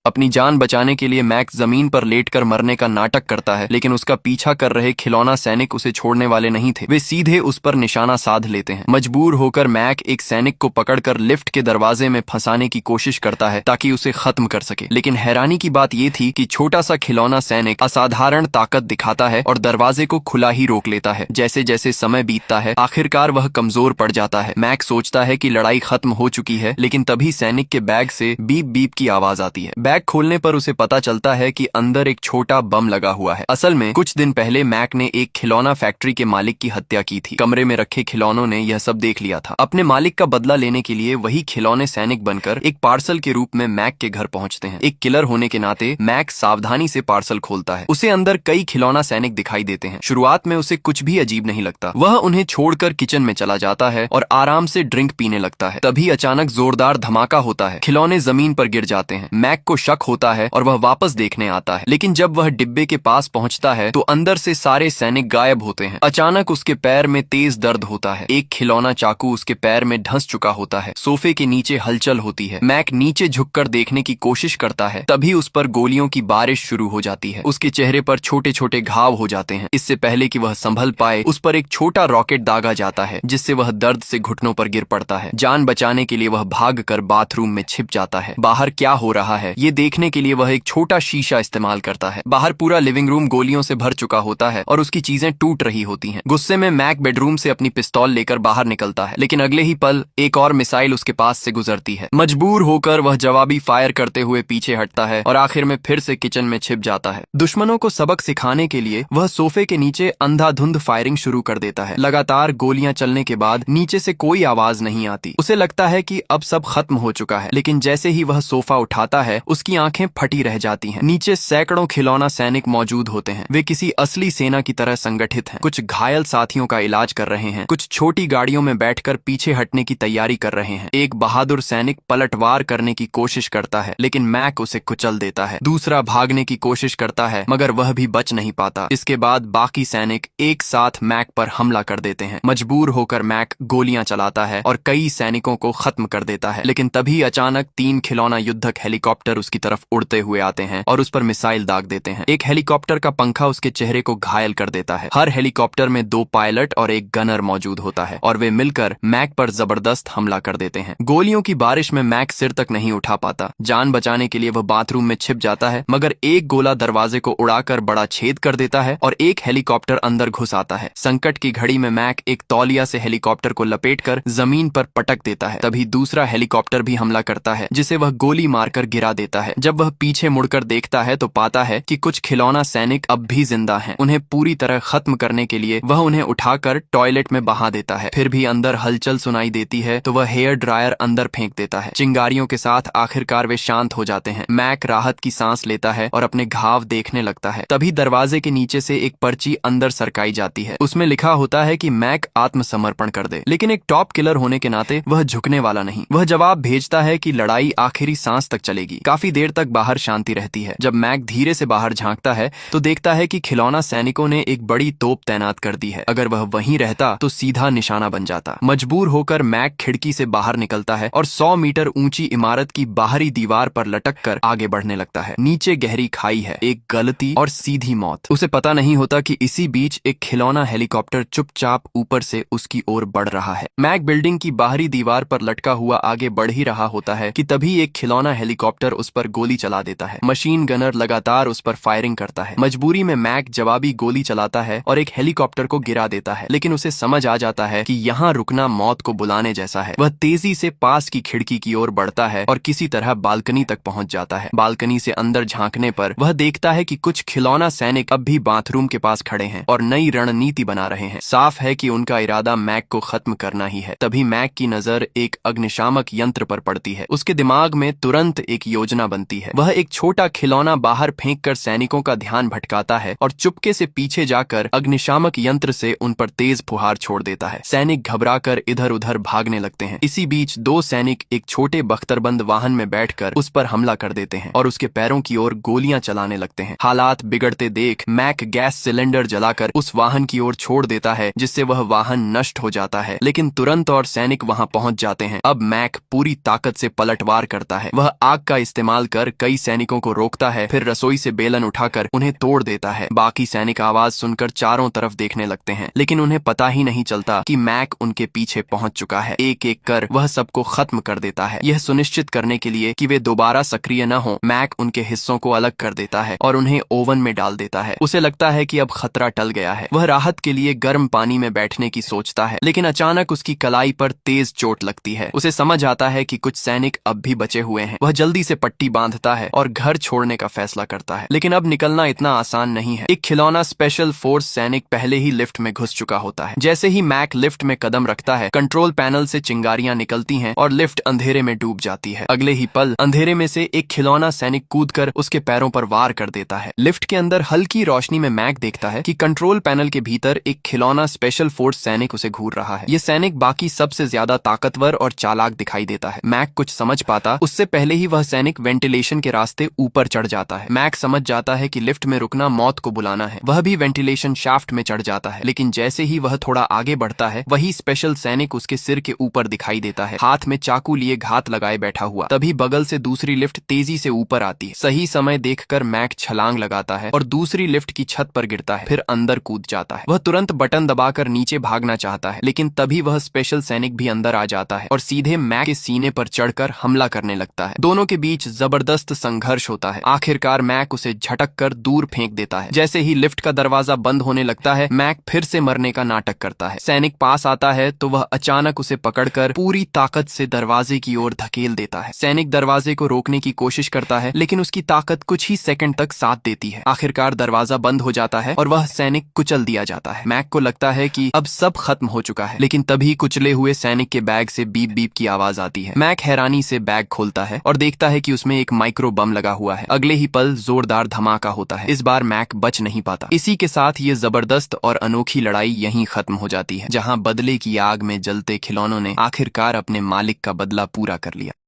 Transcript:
अपनी जान बचाने के लिए मैक जमीन पर लेटकर मरने का नाटक करता है, लेकिन उसका पीछा कर रहे खिलौना सैनिक उसे छोड़ने वाले नहीं थे। वे सीधे उस पर निशाना साध लेते हैं। मजबूर होकर मैक एक सैनिक को पकड़कर लिफ्ट के दरवाजे में फंसाने की कोशिश करता है ताकि उसे खत्म कर सके, लेकिन हैरानी की बात यह थी कि छोटा सा खिलौना सैनिक असाधारण ताकत दिखाता है और दरवाजे को खुला ही रोक लेता है। जैसे जैसे समय बीतता है आखिरकार वह कमजोर पड़ जाता है। मैक सोचता है कि लड़ाई खत्म हो चुकी है, लेकिन तभी सैनिक के बैग से बीप बीप की आवाज आती है। बैग खोलने पर उसे पता चलता है कि अंदर एक छोटा बम लगा हुआ है। असल में कुछ दिन पहले मैक ने एक खिलौना फैक्ट्री के मालिक की हत्या की थी। कमरे में रखे खिलौनों ने यह सब देख लिया था। अपने मालिक का बदला लेने के लिए वही खिलौने सैनिक बनकर एक पार्सल के रूप में मैक के घर पहुंचते हैं। एक किलर होने के नाते मैक सावधानी से पार्सल खोलता है। उसे अंदर कई खिलौना सैनिक दिखाई देते हैं। शुरुआत में उसे कुछ भी अजीब नहीं लगता। वह उन्हें छोड़कर किचन में चला जाता है और आराम से ड्रिंक पीने लगता है। तभी अचानक जोरदार धमाका होता है। खिलौने जमीन पर गिर जाते हैं। मैक को शक होता है और वह वापस देखने आता है, लेकिन जब वह डिब्बे के पास पहुंचता है तो अंदर से सारे सैनिक गायब होते हैं। अचानक उसके पैर में तेज दर्द होता है। एक खिलौना चाकू उसके पैर में धंस चुका होता है। सोफे के नीचे हलचल होती है। मैक नीचे झुककर देखने की कोशिश करता है, तभी उस पर गोलियों की बारिश शुरू हो जाती है। उसके चेहरे पर छोटे छोटे घाव हो जाते हैं। इससे पहले कि वह संभल पाए उस पर एक छोटा रॉकेट दागा जाता है, जिससे वह दर्द से घुटनों पर गिर पड़ता है। जान बचाने के लिए वह भागकर बाथरूम में छिप जाता है। बाहर क्या हो रहा है ये देखने के लिए वह एक छोटा शीशा इस्तेमाल करता है। बाहर पूरा लिविंग रूम गोलियों से भर चुका होता है और उसकी चीजें टूट रही होती हैं। गुस्से में मैक बेडरूम से अपनी पिस्तौल लेकर बाहर निकलता है, लेकिन अगले ही पल एक और मिसाइल उसके पास से गुजरती है। मजबूर होकर वह जवाबी फायर करते हुए पीछे हटता है और आखिर में फिर से किचन में छिप जाता है। दुश्मनों को सबक सिखाने के लिए वह सोफे के नीचे अंधाधुंध फायरिंग शुरू कर देता है। लगातार गोलियां चलने के बाद नीचे से कोई आवाज नहीं आती। उसे लगता है कि अब सब खत्म हो चुका है, लेकिन जैसे ही वह सोफा उठाता है उसकी आंखें फटी रह जाती हैं। नीचे सैकड़ों खिलौना सैनिक मौजूद होते हैं। वे किसी असली सेना की तरह संगठित हैं। कुछ घायल साथियों का इलाज कर रहे हैं, कुछ छोटी गाड़ियों में बैठकर पीछे हटने की तैयारी कर रहे हैं। एक बहादुर सैनिक पलटवार करने की कोशिश करता है, लेकिन मैक उसे कुचल देता है। दूसरा भागने की कोशिश करता है, मगर वह भी बच नहीं पाता। इसके बाद बाकी सैनिक एक साथ मैक पर हमला कर देते हैं। मजबूर होकर मैक गोलियां चलाता है और कई सैनिकों को खत्म कर देता है, लेकिन तभी अचानक 3 खिलौना युद्धक हेलीकॉप्टर उसकी तरफ उड़ते हुए आते हैं और उस पर मिसाइल दाग देते हैं। एक हेलीकॉप्टर का पंखा उसके चेहरे को घायल कर देता है। हर हेलीकॉप्टर में 2 पायलट और एक गनर मौजूद होता है और वे मिलकर मैक पर जबरदस्त हमला कर देते हैं। गोलियों की बारिश में मैक सिर तक नहीं उठा पाता। जान बचाने के लिए वह बाथरूम में छिप जाता है, मगर एक गोला दरवाजे को उड़ाकर बड़ा छेद कर देता है और एक हेलीकॉप्टर अंदर घुस आता है। संकट की घड़ी में मैक एक तौलिया से हेलीकॉप्टर को लपेटकर जमीन पर पटक देता है। तभी दूसरा हेलीकॉप्टर भी हमला करता है, जिसे वह गोली मारकर गिरा देता है। जब वह पीछे मुड़कर देखता है तो पाता है कि कुछ खिलौना सैनिक अब भी जिंदा हैं। उन्हें पूरी तरह खत्म करने के लिए वह उन्हें उठाकर टॉयलेट में बहा देता है। फिर भी अंदर हलचल सुनाई देती है तो वह हेयर ड्रायर अंदर फेंक देता है। चिंगारियों के साथ आखिरकार वे शांत हो जाते हैं। मैक राहत की सांस लेता है और अपने घाव देखने लगता है। तभी दरवाजे के नीचे से एक पर्ची अंदर सरकाई जाती है। उसमें लिखा होता है कि मैक आत्मसमर्पण कर दे, लेकिन एक टॉप किलर होने के नाते वह झुकने वाला नहीं। वह जवाब भेजता है कि लड़ाई आखिरी सांस तक चलेगी। काफी देर तक बाहर शांति रहती है। जब मैक धीरे से बाहर झांकता है तो देखता है कि खिलौना सैनिकों ने एक बड़ी तोप तैनात कर दी है। अगर वह वहीं रहता तो सीधा निशाना बन जाता। मजबूर होकर मैक खिड़की से बाहर निकलता है और 100 मीटर ऊंची इमारत की बाहरी दीवार पर लटककर आगे बढ़ने लगता है। नीचे गहरी खाई है, एक गलती और सीधी मौत। उसे पता नहीं होता कि इसी बीच एक खिलौना हेलीकॉप्टर चुपचाप ऊपर से उसकी ओर बढ़ रहा है। मैक बिल्डिंग की बाहरी दीवार पर लटका हुआ आगे बढ़ ही रहा होता है कि तभी एक खिलौना हेलीकॉप्टर उस पर गोली चला देता है। मशीन गनर लगातार उस पर फायरिंग करता है। मजबूरी में मैक जवाबी गोली चलाता है और एक हेलीकॉप्टर को गिरा देता है, लेकिन उसे समझ आ जाता है कि यहाँ रुकना मौत को बुलाने जैसा है। वह तेजी से पास की खिड़की की ओर बढ़ता है और किसी तरह बालकनी तक पहुंच जाता है। बालकनी से अंदर झांकने पर वह देखता है कि कुछ खिलौना सैनिक अब भी बाथरूम के पास खड़े हैं और नई रणनीति बना रहे हैं। साफ है कि उनका इरादा मैक को खत्म करना ही है। तभी मैक की नजर एक अग्निशामक यंत्र पर पड़ती है। उसके दिमाग में तुरंत एक योजना बनती है। वह एक छोटा खिलौना बाहर फेंककर सैनिकों का ध्यान भटकाता है और चुपके से पीछे जाकर अग्निशामक यंत्र से उन पर तेज फुहार छोड़ देता है। सैनिक घबराकर इधर उधर भागने लगते हैं। इसी बीच 2 सैनिक एक छोटे बख्तरबंद वाहन में बैठकर उस पर हमला कर देते हैं और उसके पैरों की ओर गोलियां चलाने लगते हैं। हालात बिगड़ते देख मैक गैस सिलेंडर जलाकर उस वाहन की ओर छोड़ देता है, जिससे वह वाहन नष्ट हो जाता है। लेकिन तुरंत और सैनिक वहां पहुंच जाते हैं। अब मैक पूरी ताकत से पलटवार करता है। वह आग का इस्तेमाल इस्तेमाल कर कई सैनिकों को रोकता है, फिर रसोई से बेलन उठाकर उन्हें तोड़ देता है। बाकी सैनिक आवाज सुनकर चारों तरफ देखने लगते हैं, लेकिन उन्हें पता ही नहीं चलता कि मैक उनके पीछे पहुंच चुका है। एक एक कर वह सबको खत्म कर देता है। यह सुनिश्चित करने के लिए कि वे दोबारा सक्रिय न हो, मैक उनके हिस्सों को अलग कर देता है और उन्हें ओवन में डाल देता है। उसे लगता है कि अब खतरा टल गया है। वह राहत के लिए गर्म पानी में बैठने की सोचता है, लेकिन अचानक उसकी कलाई पर तेज चोट लगती है। उसे समझ आता है कि कुछ सैनिक अब भी बचे हुए हैं। वह जल्दी से पट्टी बांधता है और घर छोड़ने का फैसला करता है, लेकिन अब निकलना इतना आसान नहीं है। एक खिलौना स्पेशल फोर्स सैनिक पहले ही लिफ्ट में घुस चुका होता है। जैसे ही मैक लिफ्ट में कदम रखता है, कंट्रोल पैनल से चिंगारियां निकलती हैं और लिफ्ट अंधेरे में डूब जाती है। अगले ही पल अंधेरे में से एक खिलौना सैनिक कूदकर उसके पैरों पर वार कर देता है। लिफ्ट के अंदर हल्की रोशनी में मैक देखता है कि कंट्रोल पैनल के भीतर एक खिलौना स्पेशल फोर्स सैनिक उसे घूर रहा है। ये सैनिक बाकी सबसे ज्यादा ताकतवर और चालाक दिखाई देता है। मैक कुछ समझ पाता उससे पहले ही वह सैनिक वेंटिलेशन के रास्ते ऊपर चढ़ जाता है। मैक समझ जाता है कि लिफ्ट में रुकना मौत को बुलाना है। वह भी वेंटिलेशन शाफ्ट में चढ़ जाता है, लेकिन जैसे ही वह थोड़ा आगे बढ़ता है, वही स्पेशल सैनिक उसके सिर के ऊपर दिखाई देता है, हाथ में चाकू लिए घात लगाए बैठा हुआ। तभी बगल से दूसरी लिफ्ट तेजी से ऊपर आती है। सही समय देखकर मैक छलांग लगाता है और दूसरी लिफ्ट की छत पर गिरता है, फिर अंदर कूद जाता है। वह तुरंत बटन दबाकर नीचे भागना चाहता है, लेकिन तभी वह स्पेशल सैनिक भी अंदर आ जाता है और सीधे मैक के सीने पर चढ़कर हमला करने लगता है। दोनों के बीच जबरदस्त संघर्ष होता है। आखिरकार मैक उसे झटक कर दूर फेंक देता है। जैसे ही लिफ्ट का दरवाजा बंद होने लगता है, मैक फिर से मरने का नाटक करता है। सैनिक पास आता है तो वह अचानक उसे पकड़कर पूरी ताकत से दरवाजे की ओर धकेल देता है। सैनिक दरवाजे को रोकने की कोशिश करता है, लेकिन उसकी ताकत कुछ ही सेकंड तक साथ देती है। आखिरकार दरवाजा बंद हो जाता है और वह सैनिक कुचल दिया जाता है। मैक को लगता है कि अब सब खत्म हो चुका है, लेकिन तभी कुचले हुए सैनिक के बैग से बीप बीप की आवाज आती है। मैक हैरानी से बैग खोलता है और देखता है कि उसमें एक माइक्रो बम लगा हुआ है। अगले ही पल जोरदार धमाका होता है। इस बार मैक बच नहीं पाता। इसी के साथ ये जबरदस्त और अनोखी लड़ाई यहीं खत्म हो जाती है, जहां बदले की आग में जलते खिलौनों ने आखिरकार अपने मालिक का बदला पूरा कर लिया।